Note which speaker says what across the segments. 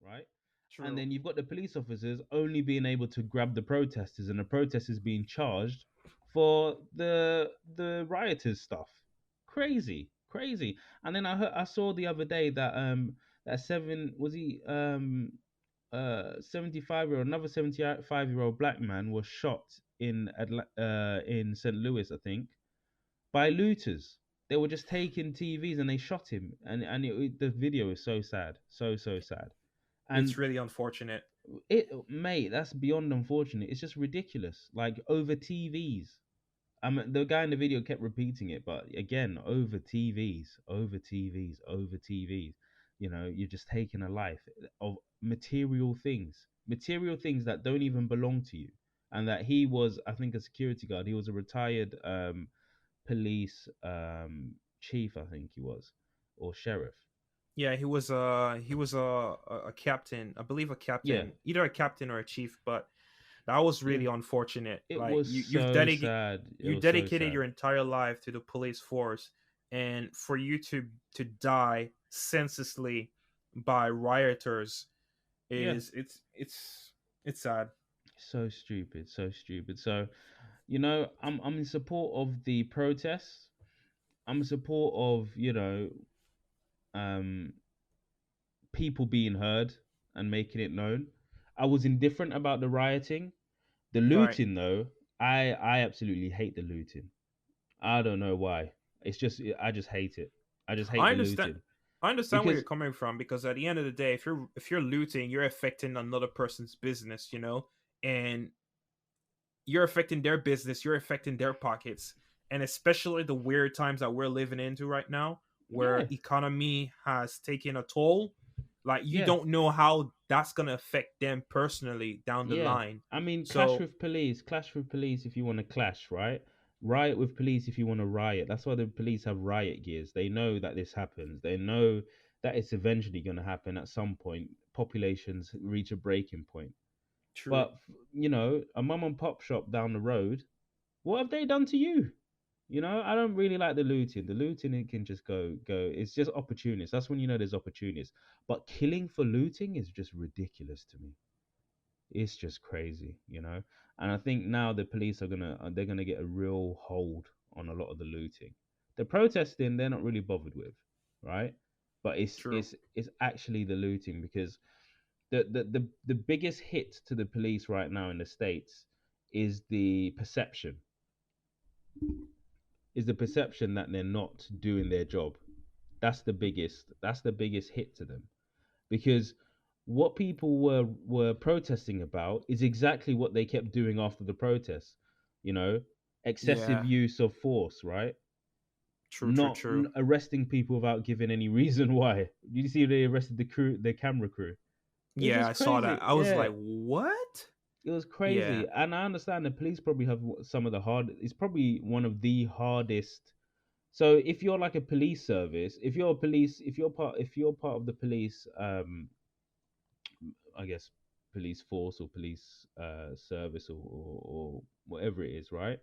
Speaker 1: right? And
Speaker 2: True.
Speaker 1: then you've got the police officers only being able to grab the protesters, and the protesters being charged for the rioters stuff. Crazy, crazy. And then I saw the other day that that seven was he 75-year-old, another 75-year-old black man was shot in St. Louis, I think, by looters. They were just taking TVs and they shot him, and the video is so sad, so sad.
Speaker 2: It's
Speaker 1: And
Speaker 2: really unfortunate.
Speaker 1: mate, that's beyond unfortunate. It's just ridiculous. Like over TVs. The guy in the video kept repeating it, but again, over TVs, over TVs, over TVs. You're just taking a life of material things that don't even belong to you. And that he was, I think, a security guard. He was a retired police chief, I think he was, or sheriff.
Speaker 2: Yeah, he was a captain, I believe, a
Speaker 1: Yeah,
Speaker 2: captain, either a captain or a chief. But that was
Speaker 1: yeah.
Speaker 2: really unfortunate.
Speaker 1: It
Speaker 2: Like
Speaker 1: was so sad. It
Speaker 2: you
Speaker 1: was so
Speaker 2: dedicated
Speaker 1: sad.
Speaker 2: your entire life to the police force, and for you to die senselessly by rioters
Speaker 1: Yeah,
Speaker 2: is it's sad.
Speaker 1: so stupid, so stupid. So, I'm in support of the protests. I'm in support of, um people being heard and making it known. I was indifferent about the rioting. The
Speaker 2: Right.
Speaker 1: looting though, I absolutely hate the looting. I don't know why. I just hate it. I just hate
Speaker 2: I
Speaker 1: the
Speaker 2: understand.
Speaker 1: looting
Speaker 2: I understand where you're
Speaker 1: because
Speaker 2: coming from, because at the end of the day, if you're looting, you're affecting another person's business, and you're affecting their business, you're affecting their pockets, and especially the weird times that we're living into right now, where
Speaker 1: yeah,
Speaker 2: economy has taken a toll. Like, you
Speaker 1: yeah,
Speaker 2: don't know how that's gonna affect them personally down the
Speaker 1: yeah.
Speaker 2: line.
Speaker 1: I mean,
Speaker 2: So
Speaker 1: clash with police if you want to clash, right? Riot with police if you want to riot. That's why the police have riot gears. They know that this happens. They know that it's eventually going to happen at some point. Populations reach a breaking point.
Speaker 2: true.
Speaker 1: But a mum and pop shop down the road, what have they done to you? I don't really like the looting. The looting, it can just go. It's just opportunists. That's when there's opportunists. But killing for looting is just ridiculous to me. It's just crazy. And I think now the police they're gonna get a real hold on a lot of the looting. The protesting, they're not really bothered with, right? But it's
Speaker 2: True.
Speaker 1: it's it's actually the looting, because the biggest hit to the police right now in the States is the perception that they're not doing their job. That's the biggest hit to them, because what people were protesting about is exactly what they kept doing after the protests. You know, excessive
Speaker 2: Yeah.
Speaker 1: use of force, right?
Speaker 2: True. True.
Speaker 1: Not
Speaker 2: True.
Speaker 1: arresting people without giving any reason why. Did you see they arrested the camera crew? It was
Speaker 2: Yeah,
Speaker 1: just
Speaker 2: I saw that.
Speaker 1: crazy.
Speaker 2: I was
Speaker 1: Yeah,
Speaker 2: like, what?
Speaker 1: it was
Speaker 2: Yeah.
Speaker 1: crazy. And I understand the police probably have some of the hard. It's probably one of the hardest. So if you're like a police service, if you're part of the police, I guess police force or police service, or whatever it is, right?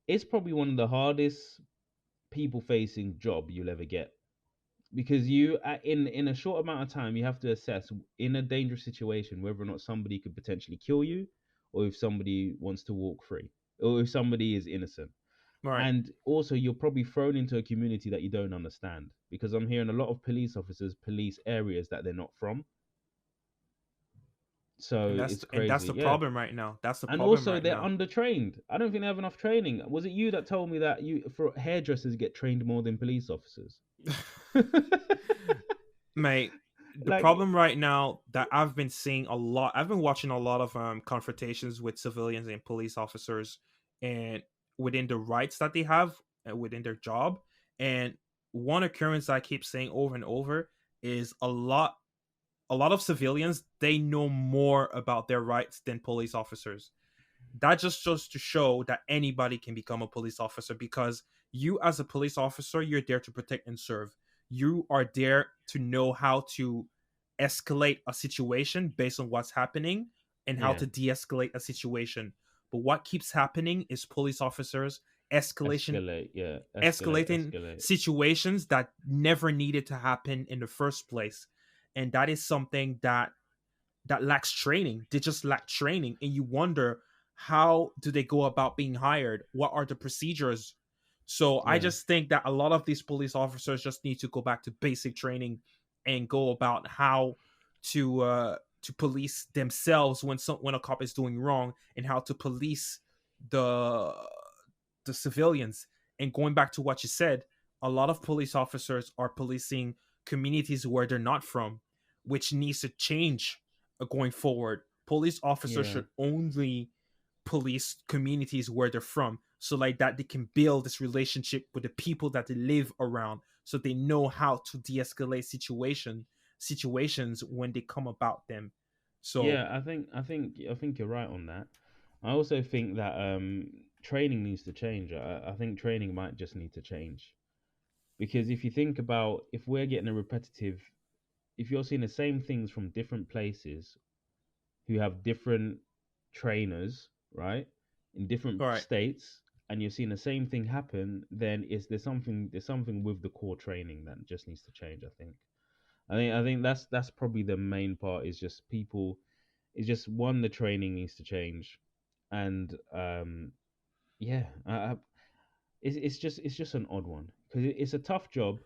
Speaker 1: It's probably one of the hardest people facing job you'll ever get, because in a short amount of time you have to assess in a dangerous situation whether or not somebody could potentially kill you, or if somebody wants to walk free, or if somebody is innocent.
Speaker 2: Right.
Speaker 1: And also you're probably thrown into a community that you don't understand, because I'm hearing a lot of police officers police areas that they're not from. So it's
Speaker 2: And that's
Speaker 1: crazy,
Speaker 2: the
Speaker 1: yeah.
Speaker 2: problem right now. That's the
Speaker 1: And
Speaker 2: problem
Speaker 1: also
Speaker 2: right
Speaker 1: they're
Speaker 2: now.
Speaker 1: undertrained. I don't think they have enough training. Was it you that told me that for hairdressers get trained more than police officers?
Speaker 2: Mate, the
Speaker 1: Like,
Speaker 2: problem right now that I've been seeing a lot, I've been watching a lot of confrontations with civilians and police officers, and within the rights that they have, within their job. And one occurrence I keep saying over and over is a lot of civilians, they know more about their rights than police officers. That just goes to show that anybody can become a police officer, because you, as a police officer, you're there to protect and serve. You are there to know how to escalate a situation based on what's happening, and how
Speaker 1: yeah,
Speaker 2: to de-escalate a situation. But what keeps happening is police officers escalation
Speaker 1: escalate, yeah, escalate,
Speaker 2: escalating
Speaker 1: escalate.
Speaker 2: situations that never needed to happen in the first place. and that is something that lacks training. They just lack training, and you wonder, how do they go about being hired? What are the procedures? So I
Speaker 1: Yeah.
Speaker 2: just think that a lot of these police officers just need to go back to basic training and go about how to police themselves when a cop is doing wrong, and how to police the the civilians. And going back to what you said, a lot of police officers are policing communities where they're not from, which needs to change going forward. Police officers
Speaker 1: Yeah.
Speaker 2: should only police communities where they're from, so like that they can build this relationship with the people that they live around, so they know how to de-escalate situations when they come about them. So
Speaker 1: Yeah, I think you're right on that. I also think that training needs to change. I think training might just need to change because if you think about if we're getting a repetitive, if you're seeing the same things from different places who have different trainers, right, in different
Speaker 2: all right,
Speaker 1: states, and you're seeing the same thing happen, then is there's something with the core training that just needs to change. I think that's probably the main part is just people. It's just one, the training needs to change, and yeah, it's just an odd one because it's a tough job.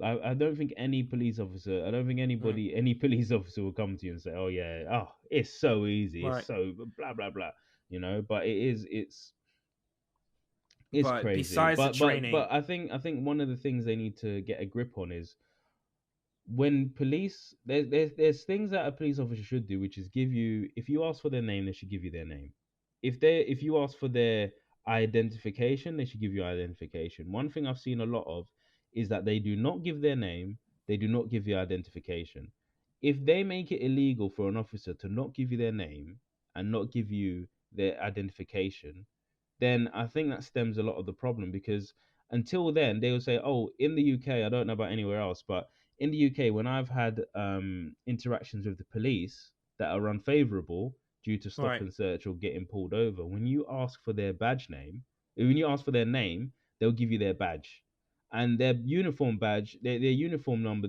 Speaker 1: I don't think any police officer, I don't think
Speaker 2: mm,
Speaker 1: any police officer will come to you and say, "Oh yeah, oh it's so easy,
Speaker 2: all
Speaker 1: it's
Speaker 2: right.
Speaker 1: so blah blah blah," But it's
Speaker 2: But
Speaker 1: crazy.
Speaker 2: besides the
Speaker 1: But
Speaker 2: training,
Speaker 1: I think one of the things they need to get a grip on is when police there's things that a police officer should do, which is give you if you ask for their name, they should give you their name. If you ask for their identification, they should give you identification. One thing I've seen a lot of is that they do not give their name, they do not give you identification. If they make it illegal for an officer to not give you their name and not give you their identification, then I think that stems a lot of the problem because until then they will say, "Oh, in the UK, I don't know about anywhere else, but in the UK, when I've had interactions with the police that are unfavourable due to
Speaker 2: all
Speaker 1: stop
Speaker 2: right,
Speaker 1: and search or getting pulled over, when you ask for their badge name, when you ask for their name, they'll give you their badge and their uniform badge, their uniform number.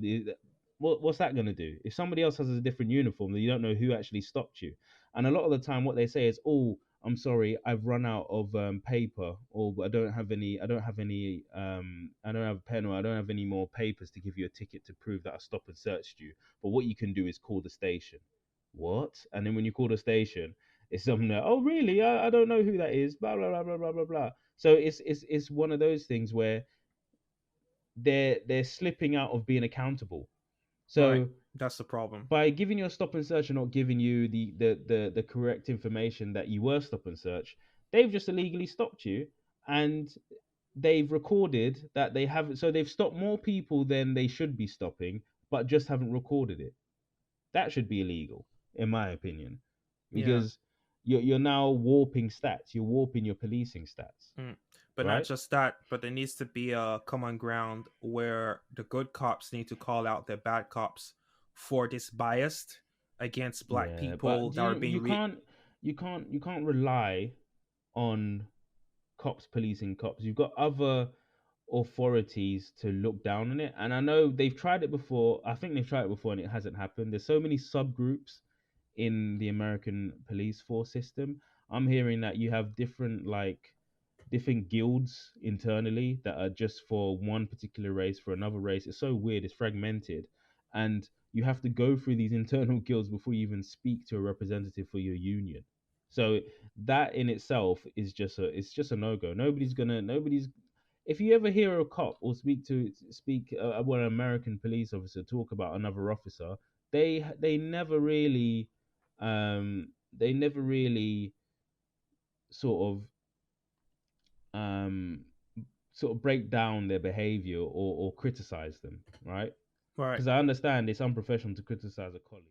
Speaker 1: What's that going to do? If somebody else has a different uniform, then you don't know who actually stopped you. And a lot of the time, what they say is, "Oh, I'm sorry, I've run out of paper, or I don't have any, I don't have a pen, or I don't have any more papers to give you a ticket to prove that I stopped and searched you. But what you can do is call the station." What? And then when you call the station, it's something that, "Oh, really? I don't know who that is." Blah blah blah blah blah blah blah. So it's one of those things where they're slipping out of being accountable.
Speaker 2: all right.
Speaker 1: So
Speaker 2: That's the problem.
Speaker 1: by giving you a stop and search and not giving you the correct information that you were stop and search, they've just illegally stopped you and they've recorded that they haven't. So they've stopped more people than they should be stopping, but just haven't recorded it. That should be illegal, in my opinion,
Speaker 2: Yeah.
Speaker 1: because you're now warping stats. You're warping your policing stats,
Speaker 2: Mm. But not
Speaker 1: right?
Speaker 2: just that, but there needs to be a common ground where the good cops need to call out the bad cops for this bias against black
Speaker 1: Yeah, but
Speaker 2: people that are being
Speaker 1: you can't rely on cops policing cops. You've got other authorities to look down on it. And I know they've tried it before. I think they've tried it before and it hasn't happened. There's so many subgroups in the American police force system. I'm hearing that you have different guilds internally that are just for one particular race, for another race. It's so weird, it's fragmented. And you have to go through these internal guilds before you even speak to a representative for your union. So that in itself is just a no-go. Nobody's if you ever hear a cop or well, an American police officer talk about another officer, they never really they never really sort of um break down their behavior or criticize them, right?
Speaker 2: right.
Speaker 1: Because I understand it's unprofessional to criticize a colleague.